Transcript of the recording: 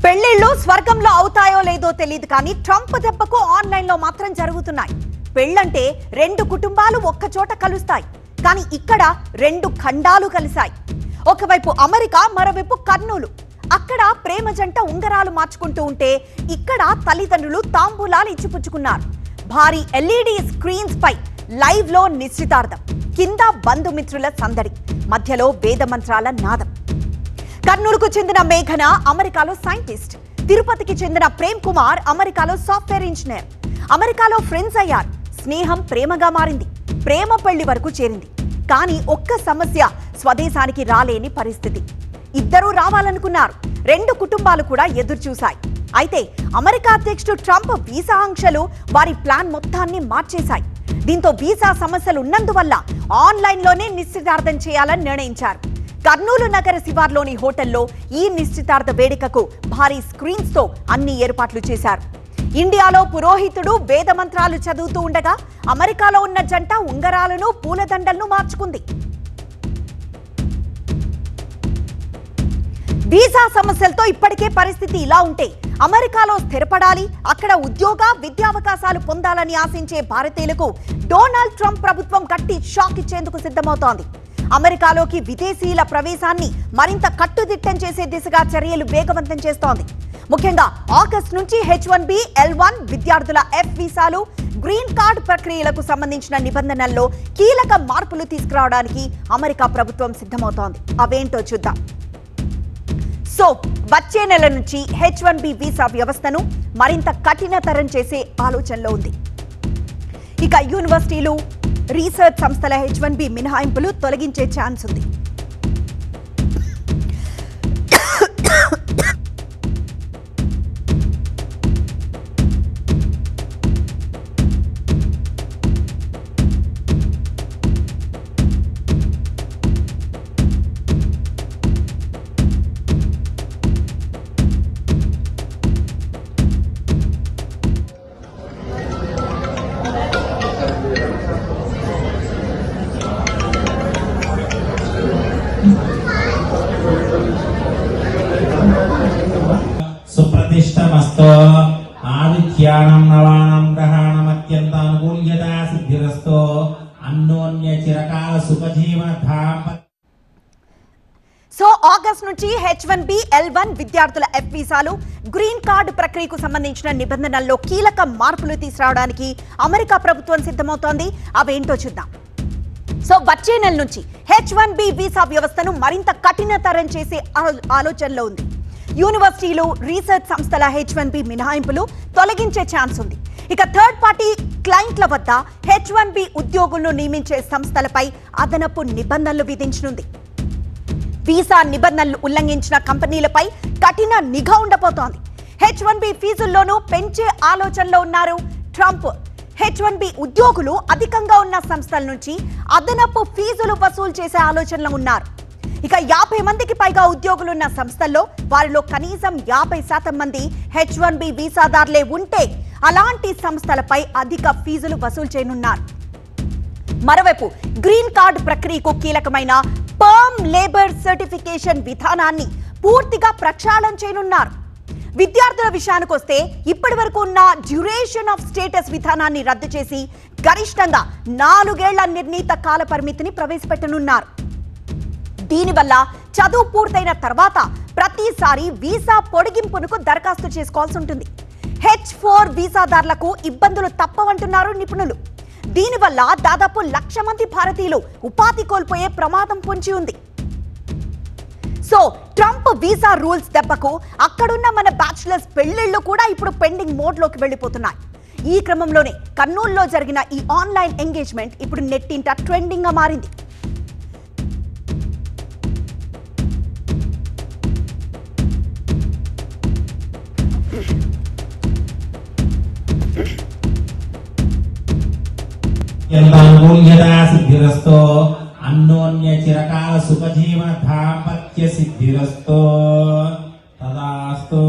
పెళ్లిళ్ళు స్వర్గంలో అవుతాయో లేదో తెలియదు కానీ ట్రంప్ దెబ్బకు ఆన్లైన్ లో మాత్రం జరుగుతున్నాయి. పెళ్ళంటే రెండు కుటుంబాలు ఒక్క చోట కలుస్తాయి, కానీ ఇక్కడ రెండు ఖండాలు కలిశాయి. ఒకవైపు అమెరికా, మరోవైపు కర్నూలు. అక్కడ ప్రేమ జంట ఉంగరాలు మార్చుకుంటూ ఉంటే ఇక్కడ తల్లిదండ్రులు తాంబూలాలు ఇచ్చిపుచ్చుకున్నారు. భారీ ఎల్ఈడి స్క్రీన్స్ పై లైవ్ లో నిశ్చితార్థం, కింద బంధుమిత్రుల సందడి, మధ్యలో వేద మంత్రాల నాదం. కర్నూలుకు చెందిన మేఘన అమెరికాలో సైంటిస్ట్, తిరుపతికి చెందిన ప్రేమ్ కుమార్ అమెరికాలో సాఫ్ట్వేర్ ఇంజనీర్. అమెరికాలో ఫ్రెండ్స్ అయ్యారు, స్నేహం ప్రేమగా మారింది, ప్రేమ పెళ్లి వరకు చేరింది. కానీ ఒక్క సమస్య, స్వదేశానికి రాలేని పరిస్థితి. ఇద్దరూ రావాలనుకున్నారు, రెండు కుటుంబాలు కూడా ఎదురు చూశాయి. అయితే అమెరికా అధ్యక్షుడు ట్రంప్ వీసా ఆంక్షలు వారి ప్లాన్ మొత్తాన్ని మార్చేశాయి. దీంతో వీసా సమస్యలు ఉన్నందువల్ల ఆన్లైన్లోనే నిశ్చితార్థం చేయాలని నిర్ణయించారు. కర్నూలు నగర శివార్లోని హోటల్లో ఈ నిశ్చితార్థ వేడుకకు భారీ స్క్రీన్స్ తో అన్ని ఏర్పాట్లు చేశారు. ఇండియాలో పురోహితుడు వేద మంత్రాలు చదువుతూ ఉండగా అమెరికాలో ఉన్న జంట ఉంగరాలను, పూలదండలను మార్చుకుంది. వీసా సమస్యలతో ఇప్పటికే పరిస్థితి ఇలా ఉంటే అమెరికాలో స్థిరపడాలి, అక్కడ ఉద్యోగ, విద్యావకాశాలు పొందాలని ఆశించే భారతీయులకు డొనాల్డ్ ట్రంప్ ప్రభుత్వం గట్టి షాక్ ఇచ్చేందుకు సిద్ధమవుతోంది. అమెరికాలోకి విదేశీయుల ప్రవేశాన్ని మరింత కట్టుదిట్టం చేసే దిశగా చర్యలు వేగవంతం చేస్తోంది. ముఖ్యంగా ఆగస్టు నుంచి H1B, L1 విద్యార్థుల F వీసాలు, గ్రీన్ కార్డ్ ప్రక్రియలకు సంబంధించిన నిబంధనల్లో కీలక మార్పులు తీసుకురావడానికి అమెరికా ప్రభుత్వం సిద్ధమవుతోంది. అవేంటో చూద్దాం. సో వచ్చే నెల నుంచి H1B వీసా వ్యవస్థను మరింత కఠినతరం చేసే ఆలోచనలో ఉంది. ఇక యూనివర్సిటీలు, రీసెర్చ్ సంస్థల H1B మినహాయింపులు తొలగించే ఛాన్స్ ఉంది. సుప్రతిష్టమస్తో ఆదిత్యానం నవానం గ్రహాణమత్యంత అనుకూల్యతా సిద్ధిరస్తో అన్యోన్య చిరకాల సుఖజీవనధామ. సో ఆగస్ట్ నుంచి H1B, L1 విద్యార్థుల F వీసాలు, గ్రీన్ కార్డు ప్రక్రియకు సంబంధించిన నిబంధనల్లో కీలక మార్పులు తీసుకురావడానికి అమెరికా ప్రభుత్వం సిద్ధమవుతోంది. అవేంటో చూద్దాం. సో వచ్చే నెల నుంచి H1B వీసా వ్యవస్థను మరింత కఠినతరం చేసే ఆలోచనలో ఉంది. యూనివర్సిటీలు, రీసెర్చ్ సంస్థల H1B మినహాయింపులు తొలగించే ఛాన్స్ ఉంది. ఇక థర్డ్ పార్టీ క్లయింట్ల వద్ద H1B ఉద్యోగులను నియమించే సంస్థలపై అదనపు నిబంధనలు విధించనుంది. వీసా నిబంధనలు ఉల్లంఘించిన కంపెనీలపై కఠిన నిఘా ఉండబోతోంది. H1B ఫీజుల్లోనూ పెంచే ఆలోచనలో ఉన్నారు ట్రంప్. H1B ఉద్యోగులు అధికంగా ఉన్న సంస్థల నుంచి అదనపు ఫీజులు వసూలు చేసే ఆలోచనలో ఉన్నారు. ఇక 50 మందికి పైగా ఉద్యోగులున్న సంస్థల్లో వారిలో కనీసం 50% మంది H1B వీసాదారులే ఉంటే అలాంటి సంస్థలపై అధిక ఫీజులు వసూలు చేయనున్నారు. మరోవైపు గ్రీన్ కార్డ్ ప్రక్రియకు కీలకమైన పర్మ్ లేబర్ సర్టిఫికేషన్ విధానాన్ని పూర్తిగా ప్రక్షాళన చేయనున్నారు. విద్యార్థుల విషయానికి వస్తే ఇప్పటి వరకు ఉన్న డ్యూరేషన్ ఆఫ్ స్టేటస్ విధానాన్ని రద్దు చేసి గరిష్టంగా 4 ఏళ్ల నిర్ణీత కాల పరిమితిని ప్రవేశపెట్టనున్నారు. దీనివల్ల చదువు పూర్తయిన తర్వాత ప్రతిసారి వీసా పొడిగింపునకు దరఖాస్తు చేసుకోవాల్సి ఉంటుంది. H4 వీసాదారులకు ఇబ్బందులు తప్పవంటున్నారు నిపుణులు. దీనివల్ల దాదాపు 1,00,000 మంది భారతీయులు ఉపాధి కోల్పోయే ప్రమాదం పొంచి ఉంది. సో ట్రంప్ వీసా రూల్స్ దెబ్బకు అక్కడున్న మన బ్యాచులర్స్ పెళ్లిళ్లు కూడా ఇప్పుడు పెండింగ్ మోడ్లోకి వెళ్ళిపోతున్నాయి. ఈ క్రమంలోనే కర్నూలులో జరిగిన ఈ ఆన్లైన్ ఎంగేజ్మెంట్ ఇప్పుడు నెట్టింట ట్రెండింగ్ గా మారింది. అనుకూల్యతా సిద్ధిరస్తో అన్యోన్య చిరకాల సుఖజీవన దాంపత్య సిద్ధిరస్తో తదాస్తు.